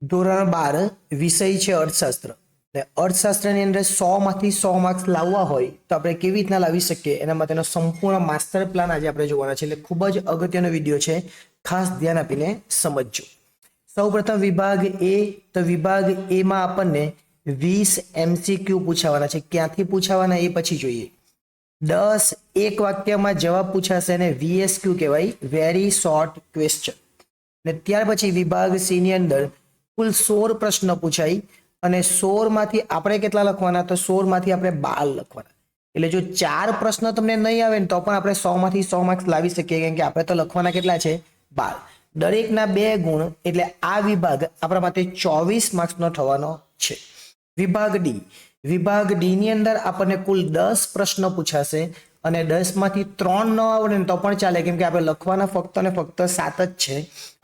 ધોરણ 12 વિષય છે અર્થશાસ્ત્ર ને અર્થશાસ્ત્રની અંદર 100 માંથી 100 માર્ક્સ લાવવા હોય તો આપણે કેવી રીતના લાવી શકીએ એના માટેનો સંપૂર્ણ માસ્ટર પ્લાન આજે આપણે જોવાના છે. એટલે ખૂબ જ અગત્યનો વિડીયો છે, ખાસ ધ્યાન આપીને સમજજો. સૌપ્રથમ વિભાગ એ, તો વિભાગ એ માં આપણને 20 MCQ પૂછાવાના છે. ક્યાંથી પૂછાવાના એ પછી જોઈએ. 10 એક વાક્યમાં જવાબ પૂછાશે અને VSQ કહેવાય, વેરી શોર્ટ ક્વેશ્ચન. ને ત્યાર પછી વિભાગ સી ની અંદર કુલ 16 પ્રશ્ન પૂછાય અને 16 માંથી આપણે કેટલા લખવાના, તો 16 માંથી આપણે 12 લખવાના. એટલે જો 4 પ્રશ્ન તમને નહીં આવે ને તો પણ આપણે 100 માંથી 100 માર્ક્સ લાવી શકીએ, કેમ કે આપણે તો લખવાના કેટલા છે, 12. દરેકના 2 ગુણ, એટલે આ વિભાગ આપણા માટે 24 માર્ક્સનો થવાનો છે. વિભાગ ડી, વિભાગ ડી ની અંદર આપણને કુલ 10 પ્રશ્ન પૂછાશે અને 10 માંથી 3 ન આવડે ને તો પણ ચાલે, કેમ કે આપણે લખવાના ફક્ત અને ફક્ત 7 જ છે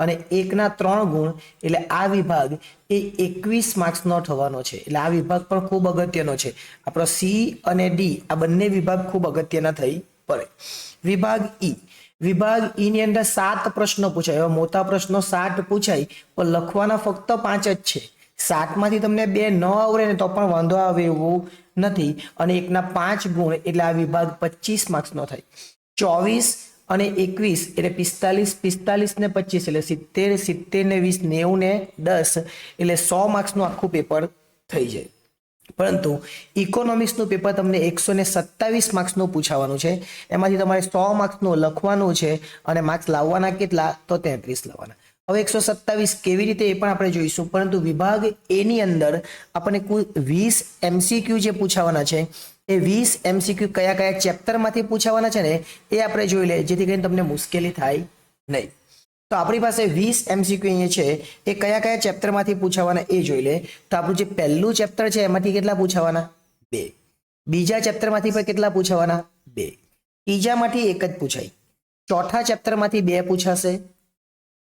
અને 1 ના 3 ગુણ, એટલે આ વિભાગ એ 21 માર્ક્સનો થવાનો છે. એટલે આ વિભાગ પણ ખૂબ અગત્યનો છે. આપણો સી અને ડી આ બંને વિભાગ ખૂબ અગત્યના થઈ પડે. વિભાગ ઈ, વિભાગ ઈ ની અંદર 7 પ્રશ્નો પૂછાય. એવા મોટા પ્રશ્નો 7 પૂછાય પણ લખવાના ફક્ત 5 જ છે. 7 માંથી તમને 2 ન આવડે ને તો પણ વાંધો આવે એવું નથી અને 1 ના 5 ગુણ, એટલે આ વિભાગ 25 માર્ક્સનો થાય. 24 અને 21 એટલે 45, 45 ને 25 એટલે 70, 70 ને 20, 90 ને 10 એટલે 100 માર્ક્સનું આખું પેપર થઈ જાય. પરંતુ ઇકોનોમિક્સનું પેપર તમને 127 માર્ક્સનું પૂછાવાનું છે. એમાંથી તમારે 100 માર્ક્સનું લખવાનું છે અને માર્ક્સ લાવવાના કેટલા, તો 33 લાવવાના. હવે 127 કેવી રીતે એ પણ આપણે જોઈશું, પરંતુ વિભાગ એ ની અંદર આપણને કુલ 20 MCQ જે પૂછાવાના છે એ 20 MCQ કયા કયા ચેપ્ટરમાંથી પૂછાવાના છે ને એ આપણે જોઈ લઈએ, જેથી કરીને તમને મુશ્કેલી થાય નહીં. તો આપણી પાસે 20 MCQ અહીંયા છે, એ કયા કયા ચેપ્ટરમાંથી પૂછાવાના એ જોઈ લે. તો આપણું જે પહેલું ચેપ્ટર છે એમાંથી કેટલા પૂછાવાના, 2. બીજા ચેપ્ટરમાંથી પણ કેટલા પૂછાવાના, 2. ત્રીજામાંથી 1 જ પૂછાય. ચોથા ચેપ્ટરમાંથી 2 પૂછાશે.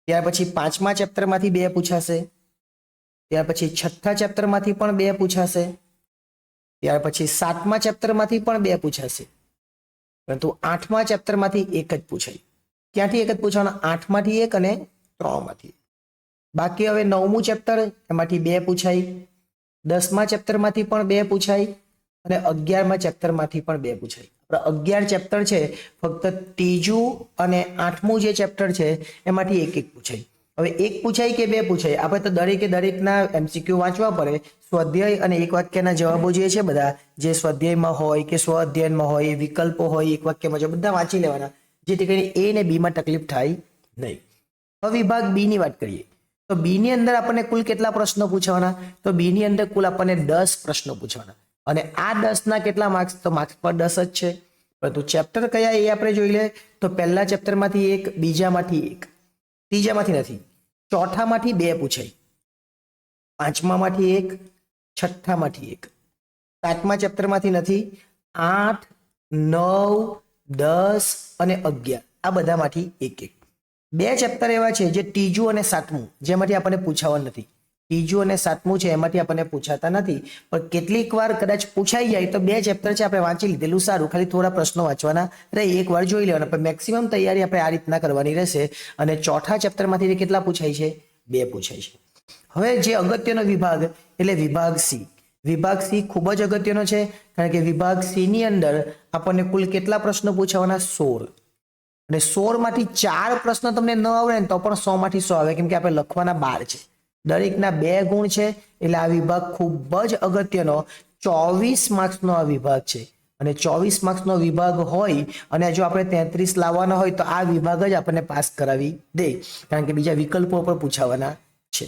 ત્યાર પછી 5મા ચેપ્ટરમાંથી 2 પૂછાશે. ત્યાર પછી 6થા ચેપ્ટરમાંથી પણ 2 પૂછાશે. ત્યાર પછી 7મા ચેપ્ટરમાંથી પણ 2 પૂછાશે. પરંતુ 8મા ચેપ્ટરમાંથી 1 જ પૂછાય. ક્યાંથી 1 જ પૂછવાના, 8માંથી 1 અને 3માંથી. બાકી હવે 9મું ચેપ્ટર, એમાંથી 2 પૂછાય. 10મા ચેપ્ટરમાંથી પણ 2 પૂછાય અને 11મા ચેપ્ટરમાંથી પણ 2 પૂછાય. 11 ચેપ્ટર છે, ફક્ત ત્રીજું અને 8મું જે ચેપ્ટર છે એમાંથી 1 પૂછાય. હવે 1 પૂછાય કે 2 પૂછાય, આપણે તો દરેકના MCQ વાંચવા પડે. સ્વાધ્યાય અને એક વાક્યના જવાબો જે છે બધા, જે સ્વાધ્યાયમાં હોય કે સ્વ અધ્યયનમાં હોય, વિકલ્પો હોય, એક વાક્યમાં જો બધા વાંચી લેવાના, જેથી કરીને એ ને બી માં તકલીફ થાય નહીં. હવે વિભાગ બી ની વાત કરીએ તો બી ની અંદર આપણને કુલ કેટલા પ્રશ્નો પૂછવાના, તો બી ની અંદર કુલ આપણને 10 પ્રશ્નો પૂછવાના અને આ 10 ના કેટલા માર્ક્સ, તો માર્ક્સ પર 10 જ છે. પરંતુ ચેપ્ટર કયા એ આપણે જોઈ લે. તો પહેલા ચેપ્ટરમાંથી 1, બીજામાંથી 1, ત્રીજામાંથી નથી, ચોથામાંથી 2 પૂછાય, 5મામાંથી 1, 6થામાંથી 1, 7મા ચેપ્ટરમાંથી નથી, 8, 9, 10 અને 11 આ બધામાંથી 1. 2 ચેપ્ટર એવા છે જે ત્રીજું અને 7મું, જેમાંથી આપણને પૂછાવા નથી. ત્રીજું અને 7મું છે એમાંથી આપણને પૂછાતા નથી, પણ કેટલીક વાર કદાચ પૂછાઈ જાય તો 2 ચેપ્ટર છે આપણે વાંચી લીધેલું સારું, ખાલી થોડા પ્રશ્નો વાંચવાના રહે, એક વાર જોઈ લેવાના. પણ મેક્સિમમ તૈયારી આપણે આ રીતના કરવાની રહેશે. અને ચોથા ચેપ્ટરમાંથી કેટલા પૂછાય છે, 2 પૂછાય છે. હવે જે અગત્યનો વિભાગ એટલે વિભાગ સી. વિભાગ સી ખૂબ જ અગત્યનો છે, કારણ કે વિભાગ સી ની અંદર આપણને કુલ કેટલા પ્રશ્નો પૂછાવાના, 16. અને 16 માંથી 4 પ્રશ્ન તમને ન આવડે ને તો પણ 100 માંથી 100 આવે, કેમ કે આપણે લખવાના 12 છે. દરેકના 2 ગુણ છે, એટલે આ વિભાગ ખૂબ જ અગત્યનો 24 માર્ક્સનો આ વિભાગ છે. અને 24 માર્ક્સનો વિભાગ હોય અને જો આપણે 33 લાવવાના હોય તો આ વિભાગ જ આપણને પાસ કરાવી દે, કારણ કે બીજા વિકલ્પો પણ પૂછાવાના છે.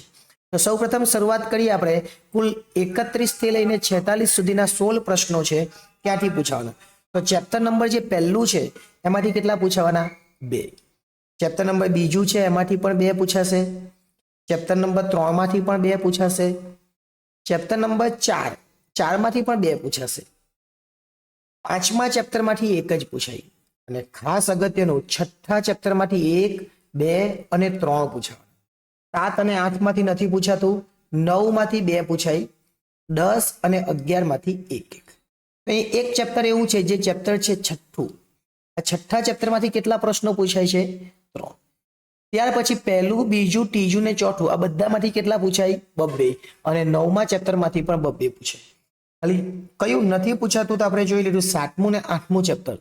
તો સૌપ્રથમ શરૂઆત કરીએ આપણે. કુલ 31 થી લઈને 46 સુધીના 16 પ્રશ્નો છે, ક્યાંથી પૂછાવાના. તો ચેપ્ટર નંબર જે પહેલું છે એમાંથી કેટલા પૂછાવાના, 2. ચેપ્ટર નંબર બીજું છે એમાંથી પણ 2 પૂછાશે. ચેપ્ટર નંબર 3 માંથી પણ 2 પૂછાશે. ચેપ્ટર નંબર 4 માંથી પણ 2 પૂછાશે. 5મા ચેપ્ટરમાંથી 1 જ પૂછાય અને ખાસ અગત્યનું 6થા ચેપ્ટરમાંથી 1, 2 અને 3 પૂછાય. 7 અને 8 માંથી નથી પૂછાતું, 9 માંથી 2 પૂછાય, 10 અને 11 માંથી 1. અહીં એક ચેપ્ટર એવું છે જે ચેપ્ટર છે 6થું. આ 6થા ચેપ્ટરમાંથી કેટલા પ્રશ્નો પૂછાય છે, 3. ત્યાર પછી પહેલું, બીજું, ત્રીજું ને ચોથું આ બધામાંથી કેટલા પૂછાય? 2 અને 9મા ચેપ્ટરમાંથી પણ 2 પૂછાય. ખાલી કયું નથી પૂછાતું તો આપણે જોઈ લીધું 7મું ને 8મું ચેપ્ટર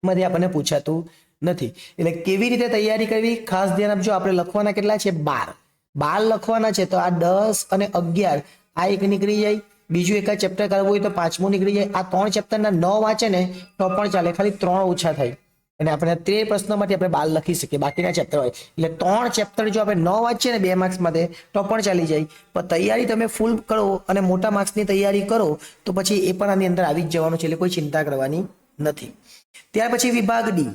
માંથી આપણને પૂછાતું નથી. એટલે કેવી રીતે તૈયારી કરવી ખાસ ધ્યાન આપજો. આપણે લખવાના કેટલા છે? 12 લખવાના છે. તો આ 10 અને 11 આ એક નીકળી જાય. બીજું એક ચેપ્ટર કરવું હોય તો 5મું નીકળી જાય. આ 3 ચેપ્ટરના 9 વાંચે ને તો પણ ચાલે, ખાલી 3 ઓછા થાય અને આપણે 13 પ્રશ્નોમાંથી આપણે 12 લખી શકીએ, બાકીના ચેપ્ટર હોય. એટલે 3 ચેપ્ટર જો આપણે 9 વાંચીએ ને 2 માર્ક્સ માટે તો પણ ચાલી જાય. પણ તૈયારી તમે ફૂલ કરો અને મોટા માર્ક્સની તૈયારી કરો તો પછી એ પણ આની અંદર આવી જ જવાનું છે, એટલે કોઈ ચિંતા કરવાની નથી. ત્યાર પછી વિભાગ ડી.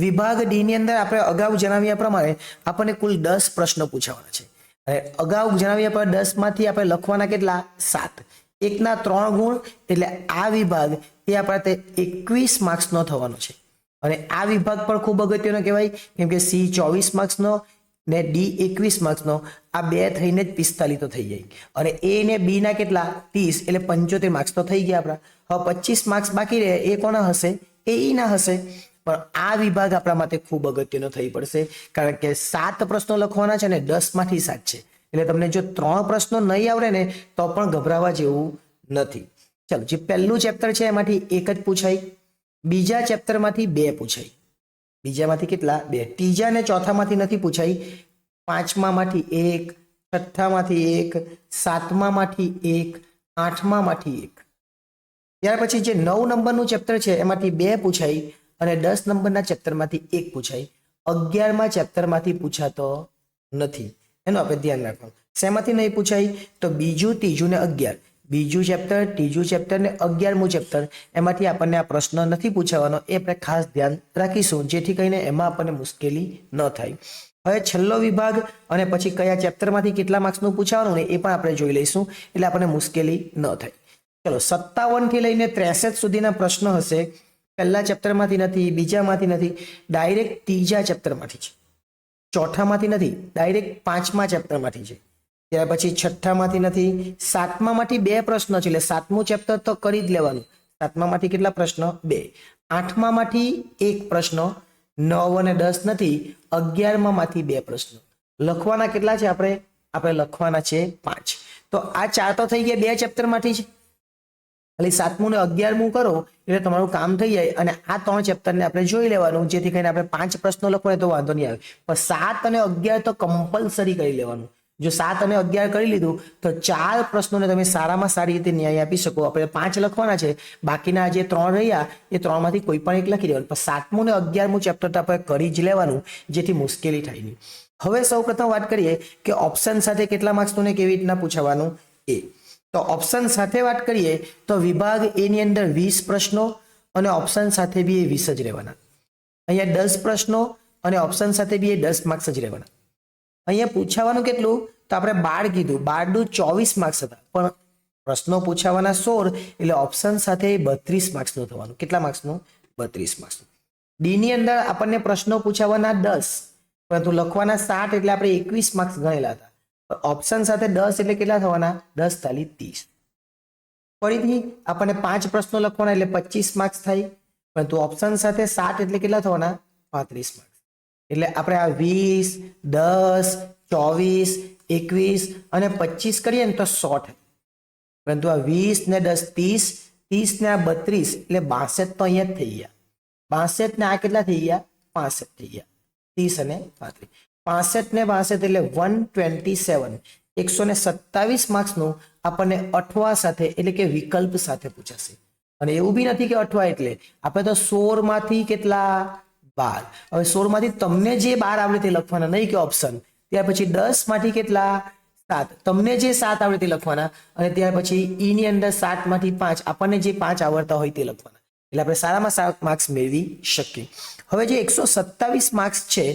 વિભાગ ડી ની અંદર આપણે અગાઉ જણાવ્યા પ્રમાણે આપણને કુલ 10 પ્રશ્નો પૂછાવાના છે. અને અગાઉ જણાવ્યા પર 10 માંથી આપણે લખવાના કેટલા? 7. 1ના 3 ગુણ, એટલે આ વિભાગ એ આપણા 21 માર્ક્સનો થવાનો છે. અને આ વિભાગ પણ ખૂબ અગત્યનો કહેવાય, કેમ કે સી 24 માર્ક્સનો ને ડી 21 માર્ક્સનો, આ બે થઈને જ 45 તો થઈ જાય. અને એ ને બી ના કેટલા? 30, એટલે 75 માર્ક્સ તો થઈ ગયા આપણા. હવે 25 માર્ક્સ બાકી રહે, એ કોના હશે? એ ઈ ના હશે. પણ આ વિભાગ આપણા માટે ખૂબ અગત્યનો થઈ પડશે, કારણ કે 7 પ્રશ્નો લખવાના છે ને 10 માંથી 7 છે. એટલે તમને જો 3 પ્રશ્નો નહીં આવડે ને તો પણ ગભરાવા જેવું નથી. ચાલો, જે પહેલું ચેપ્ટર છે એમાંથી એક જ પૂછાય. બીજા ચેપ્ટરમાંથી 2 પૂછાય. બીજામાંથી કેટલા? 2. ત્રીજા અને ચોથામાંથી નથી પૂછાય. 5મામાંથી 1, 6મામાંથી 1, 7મામાંથી 1, 8મામાંથી 1. ત્યાર પછી જે 9 નંબરનું ચેપ્ટર છે એમાંથી 2 પૂછાય અને 10 નંબરના ચેપ્ટરમાંથી 1 પૂછાય. 11મા ચેપ્ટરમાંથી પૂછાતો નથી, એનું આપણે ધ્યાન રાખવાનું. શેમાંથી નહીં પૂછાય? તો બીજું, ત્રીજું ને 11. બીજું ચેપ્ટર, ત્રીજું ચેપ્ટર ને 11મું ચેપ્ટર, એમાંથી આપણને આ પ્રશ્ન નથી પૂછાવાનો, એ આપણે ખાસ ધ્યાન રાખીશું, જેથી કરીને એમાં આપણને મુશ્કેલી ન થાય. હવે છેલ્લો વિભાગ અને પછી કયા ચેપ્ટરમાંથી કેટલા માર્ક્સનું પૂછાવાનું ને એ પણ આપણે જોઈ લઈશું, એટલે આપણને મુશ્કેલી ન થાય. ચલો, 57 થી લઈને 63 સુધીના પ્રશ્નો હશે. પહેલા ચેપ્ટરમાંથી નથી, બીજામાંથી નથી, ડાયરેક્ટ ત્રીજા ચેપ્ટરમાંથી છે. ચોથામાંથી નથી, ડાયરેક્ટ 5મા ચેપ્ટરમાંથી છે. ત્યાર પછી 6ઠામાંથી નથી, 7મામાંથી 2 પ્રશ્નો છે, એટલે 7મું ચેપ્ટર તો કરી જ લેવાનું. 7મામાંથી કેટલા પ્રશ્નો? 2. 8મામાંથી 1 પ્રશ્નો, 9 અને 10 નથી, 11મામાંથી 2 પ્રશ્નો. લખવાના કેટલા છે આપણે લખવાના છે 5. તો આ 4 તો થઈ ગયા 2 ચેપ્ટરમાંથી જ. ખાલી 7મું ને 11મું કરો એટલે તમારું કામ થઈ જાય. અને આ 3 ચેપ્ટરને આપણે જોઈ લેવાનું, જેથી કરીને આપણે 5 પ્રશ્નો લખો તો વાંધો નહીં આવે. પણ 7 અને 11 તો કમ્પલસરી કરી લેવાનું. જો 7 અને 11 કરી લીધું તો 4 પ્રશ્નોને તમે સારામાં સારી રીતે ન્યાય આપી શકો. આપણે 5 લખવાના છે, બાકીના જે 3 રહ્યા એ 3માંથી કોઈ પણ એક લખી દેવાનું. પણ 7મું ને 11મું ચેપ્ટર તો આપણે કરી જ લેવાનું, જેથી મુશ્કેલી થાય નહીં. હવે સૌપ્રથમ વાત કરીએ કે ઓપ્શન સાથે કેટલા માર્ક્સનું ને કેવી રીતના પૂછાવાનું એ. તો ઓપ્શન સાથે વાત કરીએ તો વિભાગ એ ની અંદર 20 પ્રશ્નો અને ઓપ્શન સાથે બી 20 જ રહેવાના. અહીંયા 10 પ્રશ્નો અને ઓપ્શન સાથે બી 10 માર્ક્સ જ રહેવાના. અહીંયા પૂછાવાનું કેટલું? તો આપણે 12 કીધું, 12 24 માર્ક્સ હતા, પણ પ્રશ્નો પૂછાવાના 16, એટલે ઓપ્શન સાથે 32 માર્ક્સનું થવાનું. કેટલા માર્ક્સનું? 32 માર્ક્સનું. ડી ની અંદર આપણને પ્રશ્નો પૂછાવાના 10, પરંતુ લખવાના 7, એટલે આપણે 21 માર્ક્સ ગણેલા હતા. ઓપ્શન સાથે 10 એટલે કેટલા થવાના? 10 તાલી 30. ફરીથી આપણને 5 પ્રશ્નો લખવાના એટલે 25 માર્ક્સ થાય, પરંતુ ઓપ્શન સાથે 7 એટલે કેટલા થવાના? 35 માર્ક્સ. એટલે આપણે આ 20, 10, 24, 21 અને 25 કરીએ ને તો 100 થાય. પરંતુ આ 20 ને 10 30, 30 ને આ 32, એટલે 62 તો અહીંયા જ થઈ ગયા. 62 ને આ કેટલા થઈ ગયા? 65 થઈ ગયા. 30 અને 35, 65 ને 62 એટલે 127. 127 માર્ક્સનું આપણને અઠવા સાથે એટલે કે વિકલ્પ સાથે પૂછાશે. અને એવું બી નથી કે અઠવા એટલે આપણે તો 16માંથી કેટલા? 12. હવે 16માંથી તમને જે 12 આવડે તે લખવાના, નહીં કે ઓપ્શન. ત્યાર પછી 10માંથી કેટલા? 7. તમને જે 7 આવડે તે લખવાના. અને ત્યાર પછી ઈ ની અંદર 7માંથી 5, આપણને જે 5 આવડતા હોય તે લખવાના. એટલે આપણે સારામાં સારા માર્ક્સ મેળવી શકીએ. હવે જે 127 માર્ક્સ છે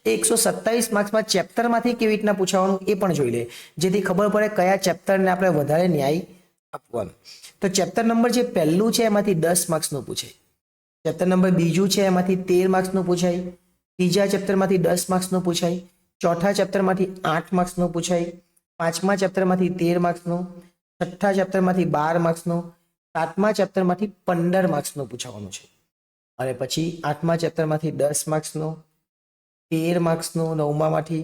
એ 127 માર્ક્સમાં ચેપ્ટરમાંથી કેવી રીતના પૂછાવાનું એ પણ જોઈ લે, જેથી ખબર પડે કયા ચેપ્ટરને આપણે વધારે ન્યાય આપવાનો. તો ચેપ્ટર નંબર જે પહેલું છે એમાંથી 10 માર્ક્સનું પૂછાય. ચેપ્ટર નંબર બીજું છે એમાંથી 13 માર્ક્સનું પૂછાય. ત્રીજા ચેપ્ટરમાંથી 10 માર્ક્સનું પૂછાય. ચોથા ચેપ્ટરમાંથી 8 માર્ક્સનું પૂછાય. 5મા ચેપ્ટરમાંથી 13 માર્ક્સનું. 6ઠ્ઠા ચેપ્ટરમાંથી 12 માર્ક્સનું. 7મા ચેપ્ટરમાંથી 15 માર્ક્સનું પૂછાવાનું છે. અને પછી 8મા ચેપ્ટરમાંથી 10 માર્ક્સનું. 13 માર્ક્સનું, 9મામાંથી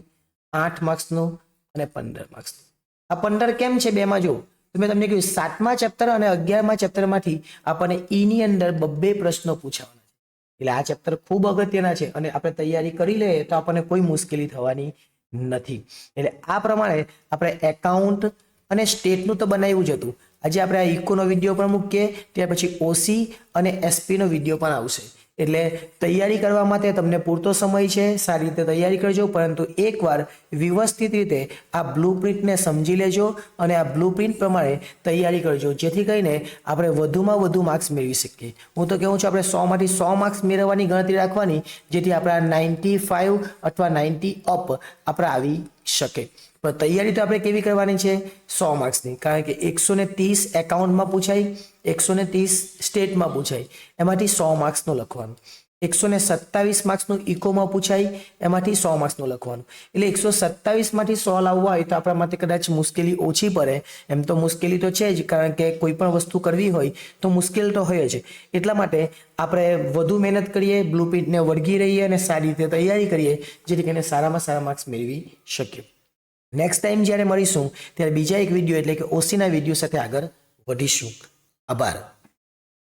8 માર્ક્સનું અને 15 માર્ક્સનું. આ 15 કેમ છે બેમાં? જો તો મેં તમને કહ્યું 7મા ચેપ્ટર અને 11મા ચેપ્ટરમાંથી આપણને ઈની અંદર 2 પ્રશ્નો પૂછાવાના છે. એટલે આ ચેપ્ટર ખૂબ અગત્યના છે અને આપણે તૈયારી કરી લઈએ તો આપણને કોઈ મુશ્કેલી થવાની નથી. એટલે આ પ્રમાણે આપણે એકાઉન્ટ અને સ્ટેટનું તો બનાવ્યું જ હતું. આજે આપણે આ ઇકોનો વિડીયો પણ મૂકીએ, ત્યાર પછી ઓસી અને એસપી નો વિડીયો પણ આવશે. એટલે તૈયારી કરવા માટે તમને પૂરતો સમય છે, સારી રીતે તૈયારી કરજો, પરંતુ એકવાર વ્યવસ્થિત રીતે આ બ્લુપ્રિન્ટને સમજી લેજો અને આ બ્લુપ્રિન્ટ પ્રમાણે તૈયારી કરજો, જેથી કરીને આપણે વધુમાં વધુ માર્ક્સ મેળવી શકીએ. હું તો કહું છું આપણે 100માંથી 100 માર્ક્સ મેળવવાની ગણતરી રાખવાની, જેથી આપણા 95 અથવા 90 અપ આપણે આવી શકે. પણ તૈયારી તો આપણે કેવી કરવાની છે? 100 માર્ક્સની. કારણ કે 130 એકાઉન્ટમાં પૂછાય, 130 સ્ટેટમાં પૂછાય, એમાંથી 100 માર્ક્સનું લખવાનું. 127 માર્ક્સનું ઇકોમાં પૂછાય, એમાંથી 100 માર્ક્સનું લખવાનું. એટલે 127માંથી 100 લાવવા હોય તો આપણા માટે કદાચ મુશ્કેલી ઓછી પડે. એમ તો મુશ્કેલી તો છે જ, કારણ કે કોઈ પણ વસ્તુ કરવી હોય તો મુશ્કેલ તો હોય જ. એટલા માટે આપણે વધુ મહેનત કરીએ, બ્લુપ્રિન્ટને વળગી રહીએ અને સારી રીતે તૈયારી કરીએ, જેથી કરીને સારામાં સારા માર્ક્સ મેળવી શકીએ. નેક્સ્ટ ટાઈમ જ્યારે મળીશું ત્યારે બીજા એક વિડીયો એટલે કે ઓસીના વિડીયો સાથે આગળ વધીશું. આભાર.